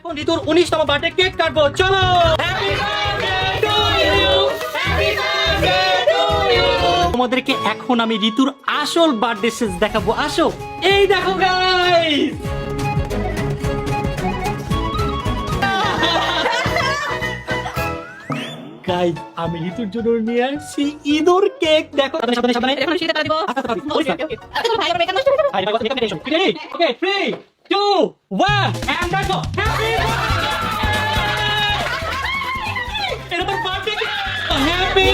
এখন ঋতুর 19তম birthday cake কাটবো, চলো। Happy birthday to you, happy birthday to you. তোমাদেরকে এখন আমি ঋতুর আসল বার্থডে সেজ দেখাবো, আসো। এই দেখো গাইস, গাইস আমি ঋতুর জন্য নিয়ে আসছি ইঁদুর কেক। দেখো সাবধানে সাবধানে, এখন শীতে দিব। আচ্ছা ওকে ভাই আমরা এখানে ভাই ভাই কথা রেডি। ওকে 3 2 1 এন্ড দেখো হ্যাপি বার্থডে। এটা তো বার্থডে, হ্যাপি